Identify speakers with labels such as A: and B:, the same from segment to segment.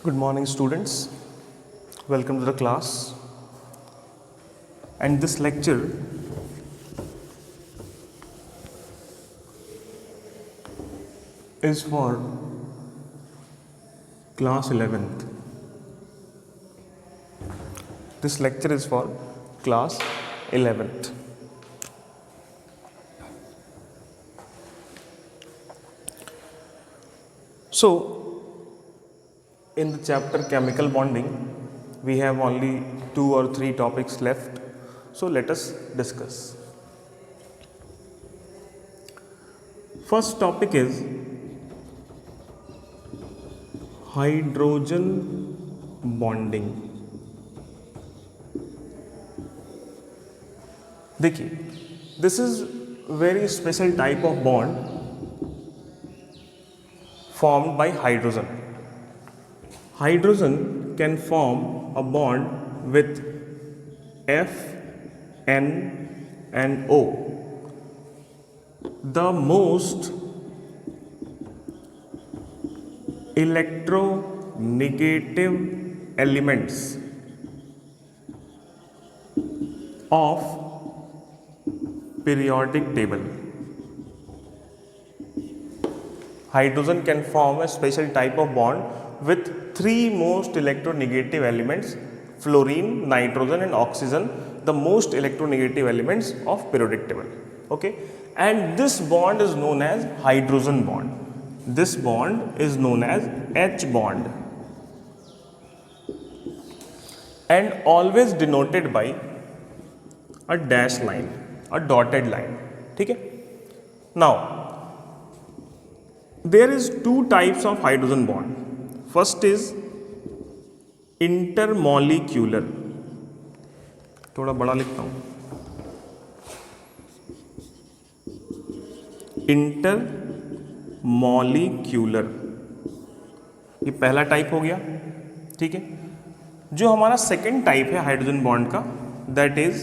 A: Good morning, students. Welcome to the class. And this lecture is for class 11th. This lecture is for class 11th. So, in the chapter chemical bonding, we have only 2 or 3 topics left. So, let us discuss. First topic is hydrogen bonding. देखिए, this is very special type of bond formed by hydrogen. Hydrogen can form a bond with F, N and O. The most electronegative elements of periodic table. Hydrogen can form a special type of bond with 3 most electronegative elements: fluorine, nitrogen and oxygen, the most electronegative elements of periodic table. Okay, and this bond is known as hydrogen bond. This bond is known as H bond and always denoted by a dash line, a dotted line. ठीक है? Now, there is 2 types of hydrogen bond. First is intermolecular. थोड़ा बड़ा लिखता हूँ. Intermolecular, ये पहला type हो गया. ठीक है. जो हमारा सेकेंड टाइप है हाइड्रोजन बॉन्ड का, दैट इज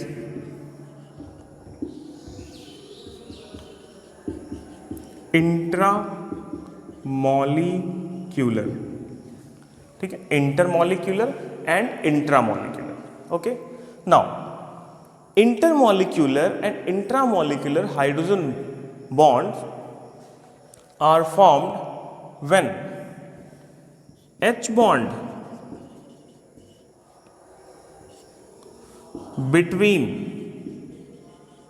A: इंट्रामॉलिक्यूलर. ठीक है. Intermolecular and intramolecular. Okay. Now intermolecular and intramolecular hydrogen bonds are formed when H bond between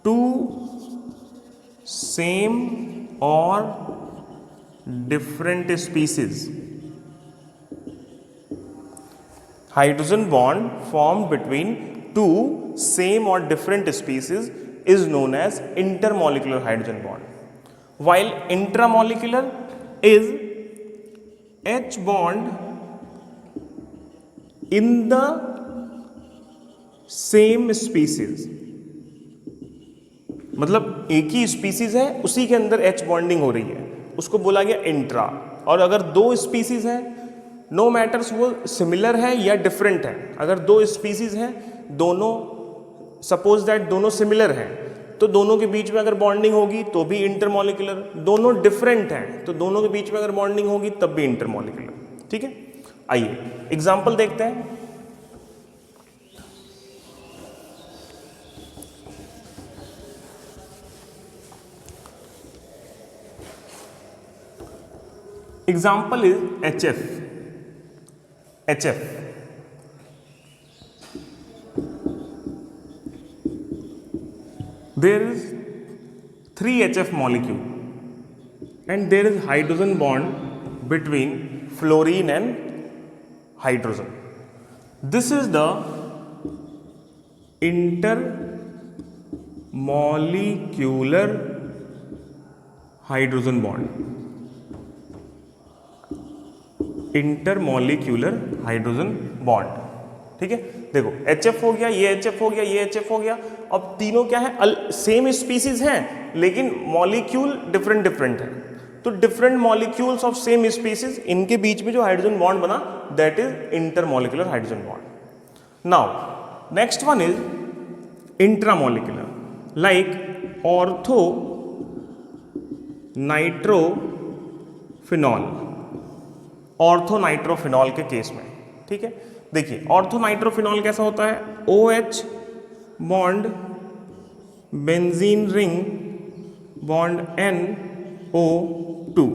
A: 2 same or different species. Hydrogen bond formed between 2 same or different species is known as intermolecular hydrogen bond, while intramolecular is H bond in the same species. मतलब एक ही species है, उसी के अंदर H bonding हो रही है, उसको बोला गया इंट्रा. और अगर 2 स्पीसीज हैं, नो मैटर्स वो सिमिलर है या डिफरेंट है, अगर 2 स्पीसीज हैं, दोनों सपोज दैट दोनों सिमिलर हैं, तो दोनों के बीच में अगर बॉन्डिंग होगी तो भी इंटरमॉलिक्यूलर. दोनों डिफरेंट हैं तो दोनों के बीच में अगर बॉन्डिंग होगी तब भी इंटरमॉलिक्यूलर. ठीक है. आइए एग्जांपल देखते हैं. Example is HF. There is 3 HF molecule and there is hydrogen bond between fluorine and hydrogen. This is the intermolecular hydrogen bond. Intermolecular hydrogen bond. ठीक है. देखो HF हो गया, ये HF हो गया, ये HF हो गया. अब तीनों क्या है, सेम स्पीसीज हैं लेकिन मॉलिक्यूल डिफरेंट है. तो different molecules of same species, इनके बीच में जो हाइड्रोजन बॉन्ड बना, that is intermolecular hydrogen bond. Now next one is intramolecular, like ortho nitrophenol. Orthonitrophenol के केस में, ठीक है। देखिए ऑर्थोनाइट्रोफिनॉल कैसा होता है, OH bond benzene ring bond NO2,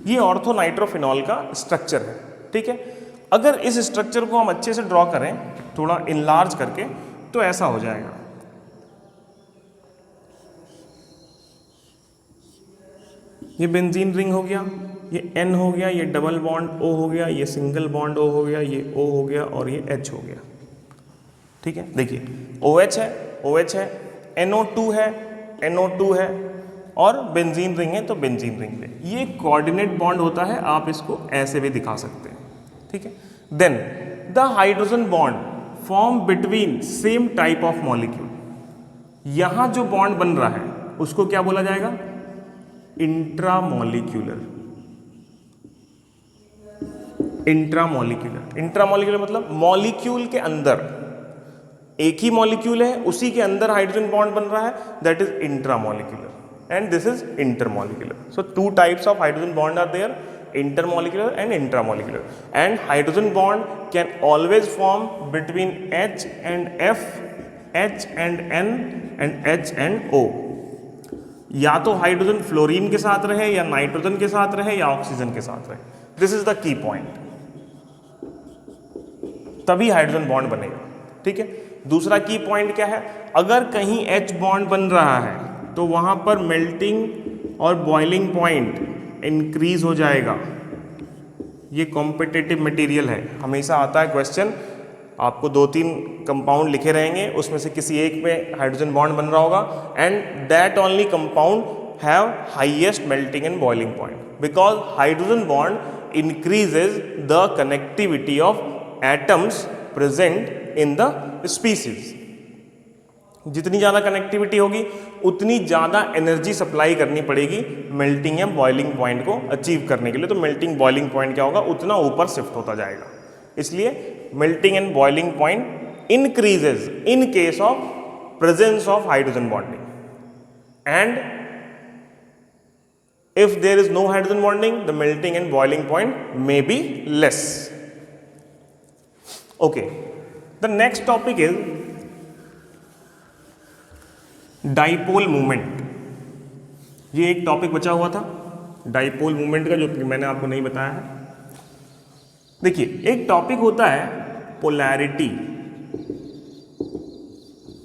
A: ये ऑर्थोनाइट्रोफिनॉल का स्ट्रक्चर है, ठीक है। अगर इस स्ट्रक्चर को हम अच्छे से ड्रॉ करें थोड़ा इनलार्ज करके तो ऐसा हो जाएगा। ये बेंजीन रिंग हो गया, ये N हो गया, ये डबल बॉन्ड O हो गया, ये सिंगल बॉन्ड O हो गया, ये O हो गया और ये H हो गया, ठीक है। देखिए OH है, OH है, NO2 है, NO2 है और बेंजीन रिंग है तो बेंजीन रिंग है। ये कोऑर्डिनेट बॉन्ड होता है, आप इसको ऐसे भी दिखा सकते हैं, ठीक है। Then the hydrogen bond form between same type of molecule, यहां जो बॉन्ड बन रहा है उसको क्या बोला जाएगा, इंट्रामॉलिक्यूलर। इंट्रामॉलिक्यूलर, इंट्रामॉलिक्यूलर मतलब मॉलिक्यूल के अंदर, एक ही मॉलिक्यूल है उसी के अंदर हाइड्रोजन बॉन्ड बन रहा है, that is intramolecular and this is intermolecular. So two types of hydrogen bond are there, intermolecular and intramolecular, and hydrogen bond can always form between H and F, H and N and H and O। या तो hydrogen fluorine के साथ रहे या nitrogen के साथ रहे या ऑक्सीजन के साथ रहे, this is the key point, तभी हाइड्रोजन बॉन्ड बनेगा, ठीक है। दूसरा की पॉइंट क्या है, अगर कहीं H बॉन्ड बन रहा है तो वहां पर मेल्टिंग और बॉइलिंग पॉइंट इंक्रीज हो जाएगा। ये कॉम्पिटिटिव मटेरियल है, हमेशा आता है क्वेश्चन, आपको 2-3 कंपाउंड लिखे रहेंगे, उसमें से किसी एक में हाइड्रोजन बॉन्ड बन रहा होगा and that only compound have highest melting and boiling point, because hydrogen bond increases the connectivity of atoms present in the species. जितनी ज़्यादा कनेक्टिविटी होगी उतनी ज़्यादा एनर्जी सप्लाई करनी पड़ेगी मेल्टिंग या बॉइलिंग पॉइंट को अचीव करने के लिए, तो मेल्टिंग बॉइलिंग पॉइंट क्या होगा, उतना ऊपर शिफ्ट होता जाएगा। इसलिए melting and boiling point increases in case of presence of hydrogen bonding, and if there is no hydrogen bonding, the melting and boiling point may be less. Okay, the next topic is dipole movement. ये एक topic बचा हुआ था dipole movement का, जो मैंने आपको नहीं बताया है। देखिए एक टॉपिक होता है पोलैरिटी।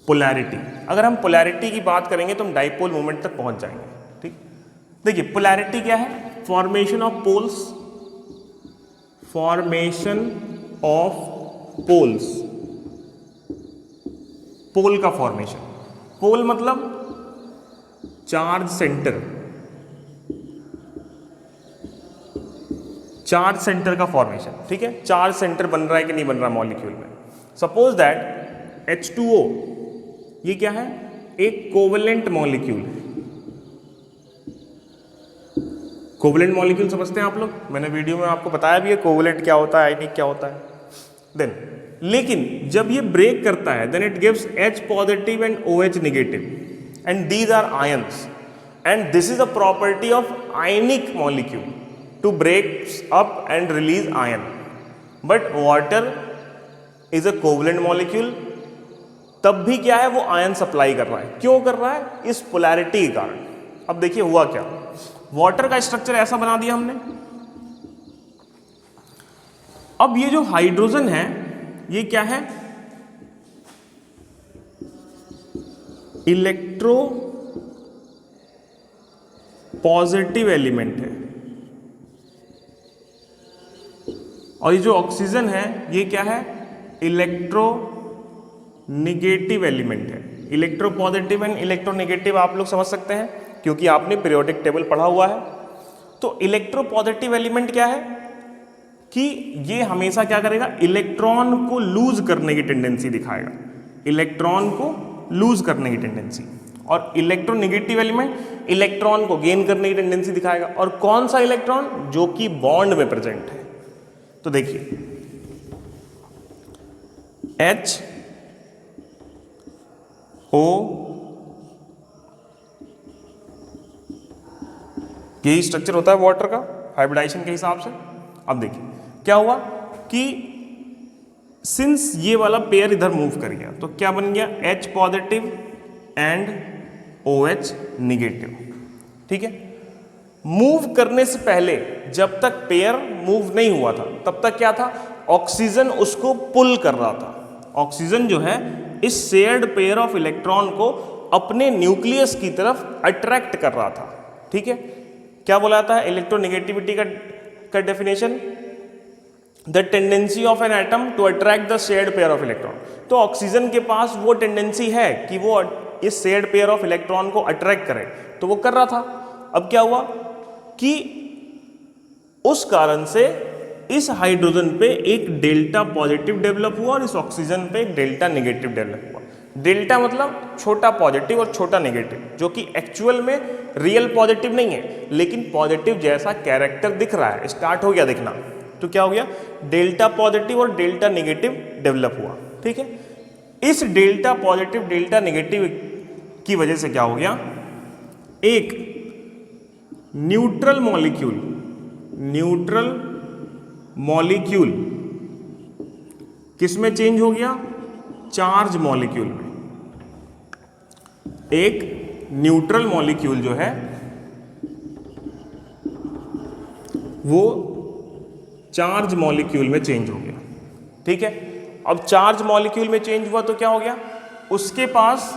A: पोलैरिटी, अगर हम पोलैरिटी की बात करेंगे तो हम डाइपोल मूवमेंट तक पहुंच जाएंगे, ठीक। देखिए पोलैरिटी क्या है, formation of poles, formation of poles, pole का फॉर्मेशन। पोल मतलब चार्ज सेंटर, चार्ज सेंटर का फॉर्मेशन, ठीक है। चार्ज सेंटर बन रहा है कि नहीं बन रहा मॉलिक्यूल में। सपोज दैट H2O, ये क्या है, एक कोवेलेंट मॉलिक्यूल है। कोवेलेंट मॉलिक्यूल समझते हैं आप लोग, मैंने वीडियो में आपको बताया भी है कोवेलेंट क्या होता है, आयनिक क्या होता है। देन लेकिन जब ये ब्रेक करता है then it gives H positive and OH negative, and these are ions, and this is a property of ionic molecule to break up and release ion. But water is a covalent molecule, तब भी क्या है, वो ion supply कर रहा है। क्यों कर रहा है, इस पोलैरिटी के कारण। अब देखिए हुआ क्या, वाटर का स्ट्रक्चर ऐसा बना दिया हमने। अब ये जो हाइड्रोजन है ये क्या है, इलेक्ट्रो पॉजिटिव एलिमेंट है, और ये जो ऑक्सीजन है ये क्या है, इलेक्ट्रो निगेटिव एलिमेंट है। Electro positive and electro negative आप लोग समझ सकते हैं क्योंकि आपने पीरियोडिक टेबल पढ़ा हुआ है। तो इलेक्ट्रो पॉजिटिव एलिमेंट क्या है कि ये हमेशा क्या करेगा, इलेक्ट्रॉन को लूज करने की टेंडेंसी दिखाएगा, इलेक्ट्रॉन को लूज करने की टेंडेंसी। और इलेक्ट्रोनेगेटिव एलिमेंट इलेक्ट्रॉन को गेन करने की टेंडेंसी दिखाएगा। और कौन सा इलेक्ट्रॉन, जो कि बॉन्ड में प्रेजेंट है। तो देखिए H O, यही स्ट्रक्चर होता है वाटर का हाइब्रिडाइजेशन के हिसाब से। अब देखिए क्या हुआ कि सिंस ये वाला पेयर इधर मूव कर गया तो क्या बन गया, H positive and OH negative. ठीक है, मूव करने से पहले जब तक पेयर मूव नहीं हुआ था तब तक क्या था, ऑक्सीजन उसको पुल कर रहा था। ऑक्सीजन जो है इस शेयर्ड पेयर ऑफ इलेक्ट्रॉन को अपने न्यूक्लियस की तरफ अट्रैक्ट कर रहा था। ठीक है, क्या बोला जाता है इलेक्ट्रोनेगेटिविटी का definition, the tendency of an atom to attract the shared pair of electron. तो ऑक्सीजन के पास वो टेंडेंसी है कि वो इस शेयर्ड पेयर ऑफ इलेक्ट्रॉन को अट्रैक्ट करे, तो वो कर रहा था। अब क्या हुआ कि उस कारण से इस हाइड्रोजन पे एक डेल्टा पॉजिटिव डेवलप हुआ और इस ऑक्सीजन पे एक डेल्टा नेगेटिव डेवलप हुआ। डेल्टा मतलब छोटा पॉजिटिव और छोटा नेगेटिव, जो कि एक्चुअल में रियल पॉजिटिव नहीं है लेकिन पॉजिटिव जैसा कैरेक्टर दिख रहा है, स्टार्ट हो गया दिखना। तो क्या हो गया, डेल्टा पॉजिटिव और डेल्टा नेगेटिव डेवलप हुआ। ठीक है, इस डेल्टा पॉजिटिव डेल्टा नेगेटिव की वजह से क्या हो गया, एक न्यूट्रल मॉलिक्यूल किस में चेंज हो गया, चार्ज मॉलिक्यूल में। एक न्यूट्रल मॉलिक्यूल जो है वो चार्ज मॉलिक्यूल में चेंज हो गया। ठीक है, अब चार्ज मॉलिक्यूल में चेंज हुआ तो क्या हो गया, उसके पास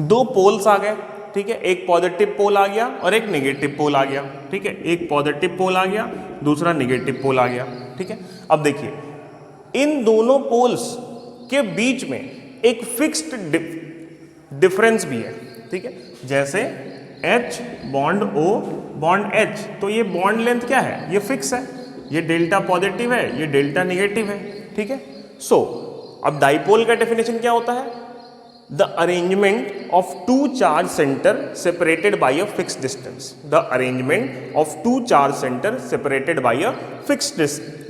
A: दो पोल्स आ गए। ठीक है, एक पॉजिटिव पोल आ गया और एक नेगेटिव पोल आ गया। ठीक है, एक पॉजिटिव पोल आ गया, दूसरा नेगेटिव पोल आ गया। ठीक है, अब देखिए इन दोनों पोल्स के बीच में एक फिक्स्ड डिफरेंस भी है। ठीक है, जैसे H bond O bond H, तो ये बॉन्ड लेंथ क्या है, ये फिक्स है, ये डेल्टा पॉजिटिव है, ये डेल्टा नेगेटिव है। ठीक है, सो अब डाइपोल का डेफिनेशन क्या होता है, the arrangement of two charge centre separated by a fixed distance. The arrangement of two charge centre separated by a fixed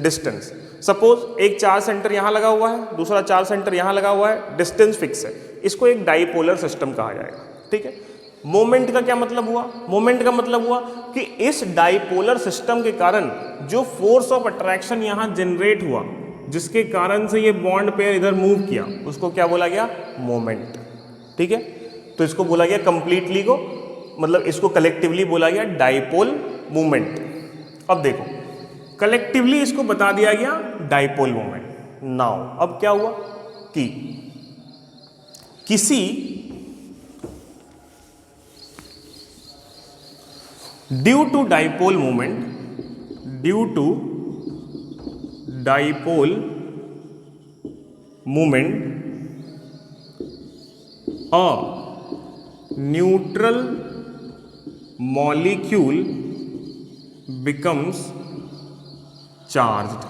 A: distance. Suppose एक चार्ज सेंटर यहां लगा हुआ है, दूसरा चार्ज सेंटर यहां लगा हुआ है, डिस्टेंस फिक्स है, इसको एक डाइपोलर सिस्टम कहा जाएगा। ठीक है, मोमेंट का क्या मतलब हुआ, मोमेंट का मतलब हुआ कि इस डाइपोलर सिस्टम के कारण जो फोर्स ऑफ अट्रैक्शन यहां जनरेट हुआ, जिसके कारण से ये बॉन्ड पेयर इधर मूव किया, उसको क्या बोला गया, मोमेंट। ठीक है, तो इसको बोला गया कंप्लीटली को, मतलब इसको कलेक्टिवली बोला गया डाइपोल मूवमेंट। अब देखो कलेक्टिवली इसको बता दिया गया डाइपोल मोमेंट। नाउ अब क्या हुआ कि किसी due to dipole movement a neutral molecule becomes charged.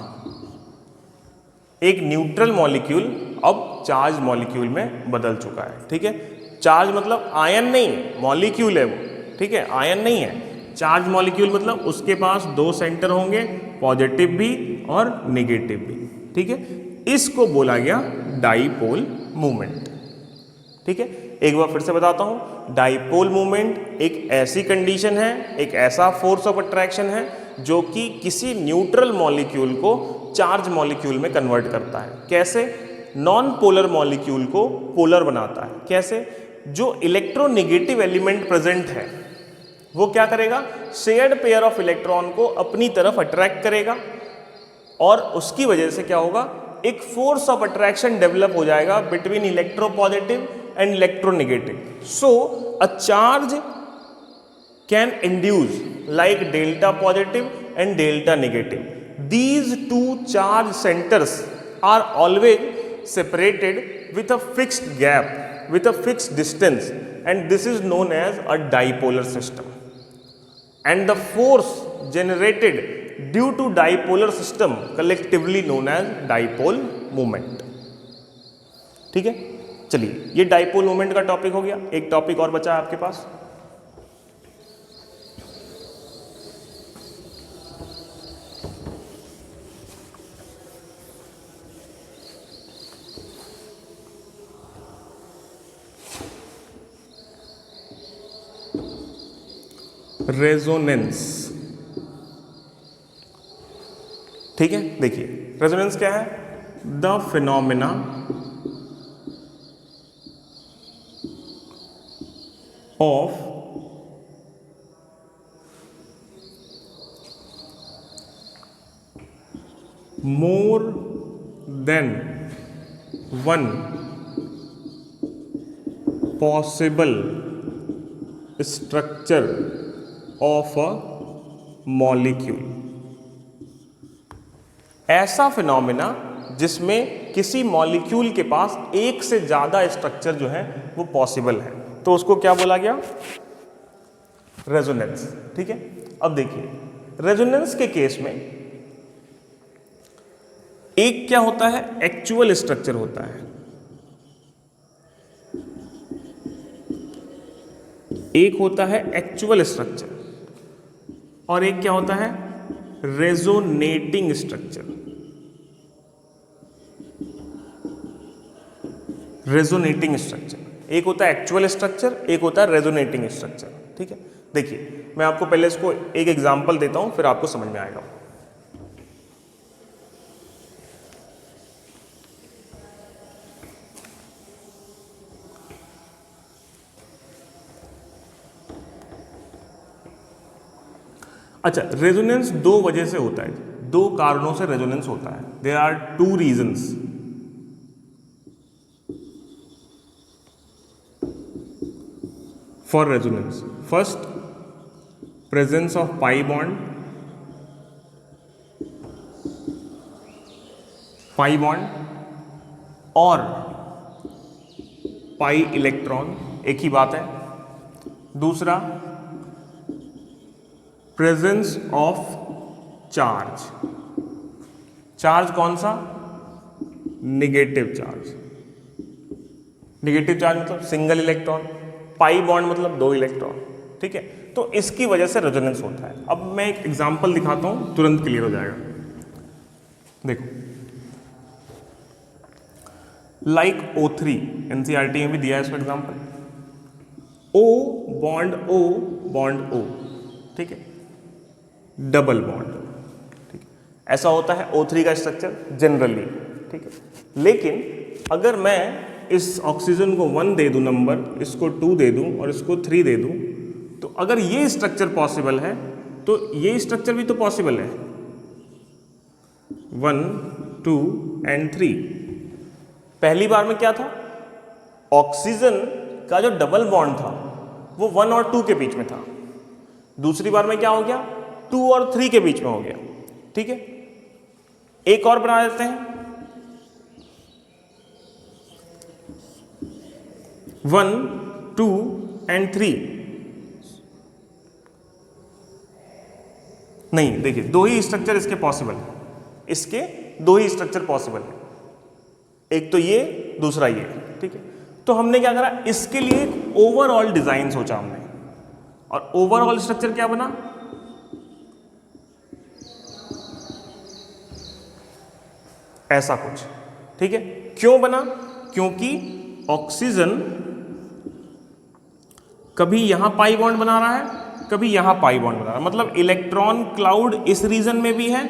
A: एक न्यूट्रल मॉलिक्यूल अब चार्ज मॉलिक्यूल में बदल चुका है। ठीक है, चार्ज मतलब आयन नहीं है, मॉलिक्यूल है वो। ठीक है, आयन नहीं है। चार्ज मॉलिक्यूल मतलब उसके पास दो सेंटर होंगे, पॉजिटिव भी और नेगेटिव भी। ठीक है, इसको बोला गया डाइपोल मूवमेंट। ठीक है, एक बार फिर से बताता हूं, डाइपोल मूवमेंट एक ऐसी कंडीशन है, एक ऐसा फोर्स ऑफ अट्रैक्शन है जो कि किसी न्यूट्रल मॉलिक्यूल को चार्ज मॉलिक्यूल में कन्वर्ट करता है। कैसे, नॉन पोलर मॉलिक्यूल को पोलर बनाता है। कैसे, जो इलेक्ट्रोनेगेटिव एलिमेंट प्रेजेंट है वो क्या करेगा, शेयर्ड पेयर ऑफ इलेक्ट्रॉन को अपनी तरफ अट्रैक्ट करेगा और उसकी वजह से क्या होगा, एक फोर्स ऑफ अट्रैक्शन डेवलप हो जाएगा between electropositive and electronegative. So a charge can induce like delta positive and delta negative. These two charge centers are always separated with a fixed gap, with a fixed distance, and this is known as a dipolar system. And the force generated due to dipolar system collectively known as dipole moment. ठीक है, चलिए ये dipole moment का topic हो गया। एक topic और बचा है आपके पास, रेजोनेंस। ठीक है, देखिए रेजोनेंस क्या है? The phenomena of more than one possible structure of a molecule। ऐसा फिनोमिना जिसमें किसी मॉलिक्यूल के पास एक से ज़्यादा स्ट्रक्चर जो है वो पॉसिबल है, तो उसको क्या बोला गया? रेजोनेंस। ठीक है, अब देखिए रेजोनेंस के केस में एक क्या होता है? एक्चुअल स्ट्रक्चर होता है, एक होता है एक्चुअल स्ट्रक्चर और एक क्या होता है? Resonating structure. रेजोनेटिंग स्ट्रक्चर एक होता है एक्चुअल स्ट्रक्चर, एक होता है रेजोनेटिंग स्ट्रक्चर। ठीक है, देखिए मैं आपको पहले इसको एक एग्जांपल देता हूं, फिर आपको समझ में आएगा। अच्छा, रेजोनेंस दो वजह से होता है, दो कारणों से रेजोनेंस होता है। There are two reasons. For resonance. First, presence of pi bond. Pi bond और पाई इलेक्ट्रॉन एक ही बात है। दूसरा, प्रेजेंस ऑफ चार्ज। चार्ज कौन सा? Negative charge. निगेटिव चार्ज मतलब सिंगल इलेक्ट्रॉन, पाई बॉन्ड मतलब दो इलेक्ट्रॉन। ठीक है, तो इसकी वजह से रेजोनेंस होता है। अब मैं एक एग्जांपल दिखाता हूं, तुरंत क्लियर हो जाएगा। देखो, लाइक O3, NCERT में भी दिया है इसका example. O bond O bond O, ठीक है, डबल बॉन्ड। ठीक है, ऐसा होता है O3 का स्ट्रक्चर जनरली। ठीक है, लेकिन अगर मैं इस ऑक्सीजन को 1 दे दूं नंबर, इसको 2 दे दूं और इसको 3 दे दूं, तो अगर ये स्ट्रक्चर पॉसिबल है तो ये स्ट्रक्चर भी तो पॉसिबल है। 1, 2 एंड 3। पहली बार में क्या था? ऑक्सीजन का जो डबल बॉन्ड था वो 1 और 2 के बीच में था। दूसरी बार में क्या हो गया? 2 और 3 के बीच में हो गया। ठीक है, एक और बना देते हैं। 1, 2 एंड 3। नहीं, देखिए दो ही स्ट्रक्चर इसके पॉसिबल है, इसके दो ही स्ट्रक्चर पॉसिबल है, एक तो ये, दूसरा ये। ठीक है, तो हमने क्या करा? इसके लिए एक ओवरऑल डिजाइन सोचा हमने, और ओवरऑल स्ट्रक्चर क्या बना? ऐसा कुछ। ठीक है, क्यों बना? क्योंकि ऑक्सीजन कभी यहां पाई बॉन्ड बना रहा है, कभी यहां पाई बॉन्ड बना रहा है। मतलब इलेक्ट्रॉन क्लाउड इस रीजन में भी है,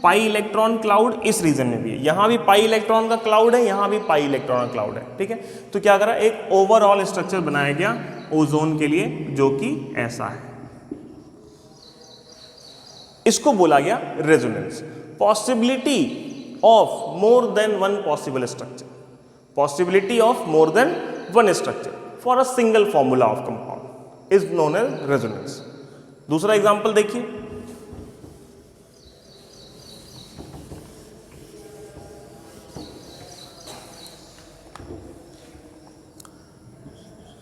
A: पाई इलेक्ट्रॉन क्लाउड इस रीजन में भी है। यहां भी पाई इलेक्ट्रॉन का क्लाउड है, यहां भी पाई इलेक्ट्रॉन का क्लाउड है। ठीक है, तो क्या करा? एक ओवरऑल स्ट्रक्चर बनाया गया ओजोन के लिए, जो कि ऐसा है। इसको बोला गया resonance. Possibility of more than one possible structure. Possibility of more than one structure for a single formula of compound is known as resonance. दूसरा एग्जांपल देखिए,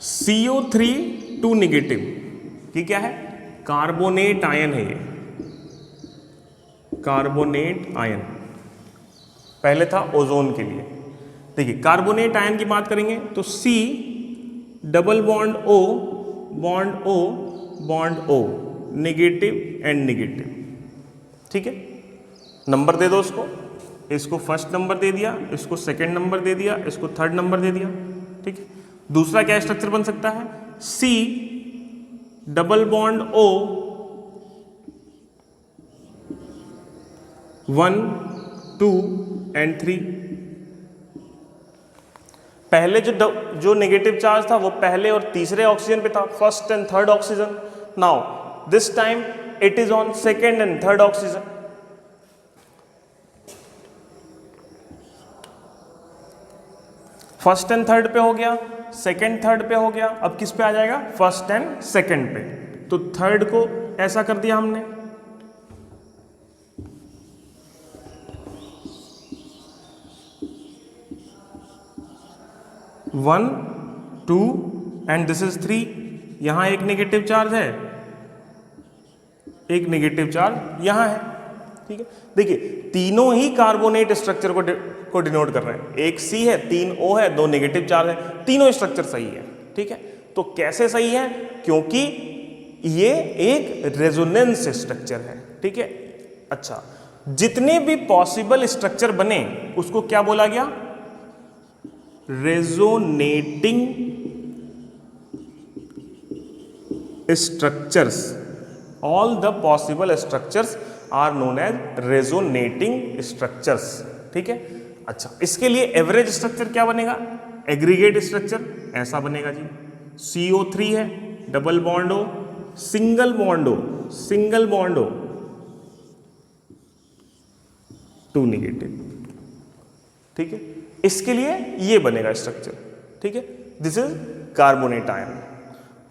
A: CO3 नेगेटिव की क्या है? कार्बोनेट आयन है ये, कार्बोनेट आयन। पहले था ozone के लिए। देखिए कार्बोनेट आयन की बात करेंगे तो C double bond O bond O bond O, negative and negative. ठीक है, नंबर दे दो उसको, इसको फर्स्ट नंबर दे दिया, इसको सेकंड नंबर दे दिया, इसको थर्ड नंबर दे दिया। ठीक है, दूसरा क्या स्ट्रक्चर बन सकता है? C double bond O 1 2 and 3। पहले जो नेगेटिव चार्ज था वो पहले और तीसरे ऑक्सीजन पे था, first and third oxygen. Now this time it is on second and third oxygen. First and third पे हो गया, सेकेंड थर्ड पे हो गया, अब किस पे आ जाएगा? फर्स्ट एंड सेकेंड पे। तो थर्ड को ऐसा कर दिया हमने, one two and this is 3। यहां एक नेगेटिव चार्ज है, एक नेगेटिव चार्ज यहां है, ठीक है। देखिए तीनों ही कार्बोनेट स्ट्रक्चर को डिनोट कर रहे हैं। एक C है, 3 O है, 2 नेगेटिव चार्ज है, तीनों स्ट्रक्चर सही है, ठीक है। तो कैसे सही है? क्योंकि ये एक रेजोनेंस स्ट्रक्चर है, ठीक है। अच्छा, जितने भी पॉसिबल स्ट्रक्चर बने उसको क्या बोला गया? Resonating structures. All the possible structures are known as resonating structures, ठीक है। अच्छा, इसके लिए एवरेज स्ट्रक्चर क्या बनेगा? एग्रीगेट स्ट्रक्चर ऐसा बनेगा जी, CO3 है, double bond O, single bond O, single bond O, 2 negative, ठीक है। इसके लिए ये बनेगा स्ट्रक्चर, ठीक है। This is carbonate ion.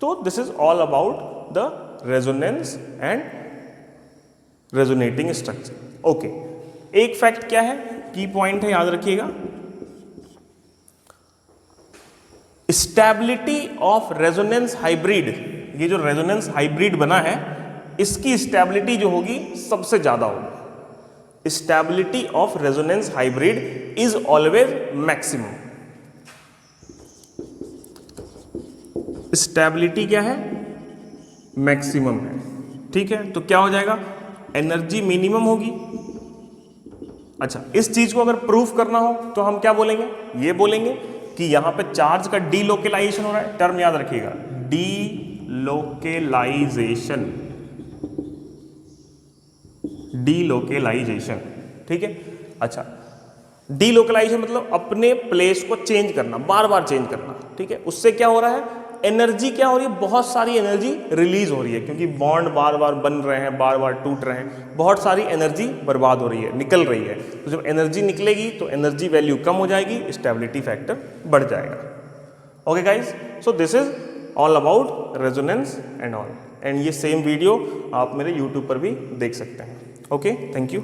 A: तो this is all about the resonance and resonating structure. Okay, एक फैक्ट क्या है, की पॉइंट है, याद रखिएगा। स्टेबिलिटी ऑफ रेजोनेंस हाइब्रिड, ये जो रेजोनेंस हाइब्रिड बना है इसकी स्टेबिलिटी जो होगी सबसे ज्यादा होगी। Stability of resonance hybrid is always maximum. Stability क्या है? मैक्सिमम है, ठीक है। तो क्या हो जाएगा? एनर्जी मिनिमम होगी। अच्छा, इस चीज को अगर प्रूफ करना हो तो हम क्या बोलेंगे? ये बोलेंगे कि यहां पे चार्ज का डीलोकेलाइजेशन हो रहा है। टर्म याद रखिएगा, डीलोकेलाइजेशन, डीलोकेलाइजेशन, ठीक है। अच्छा, डीलोकेलाइजेशन मतलब अपने प्लेस को चेंज करना, बार बार चेंज करना, ठीक है। उससे क्या हो रहा है? एनर्जी क्या हो रही है? बहुत सारी एनर्जी रिलीज हो रही है, क्योंकि बॉन्ड बार बार बन रहे हैं, बार बार टूट रहे हैं, बहुत सारी एनर्जी बर्बाद हो रही है, निकल रही है। तो जब एनर्जी निकलेगी तो एनर्जी वैल्यू कम हो जाएगी, स्टेबिलिटी फैक्टर बढ़ जाएगा। Okay guys, so this is all about resonance and all. And ये सेम वीडियो आप मेरे यूट्यूब पर भी देख सकते हैं। Okay, thank you.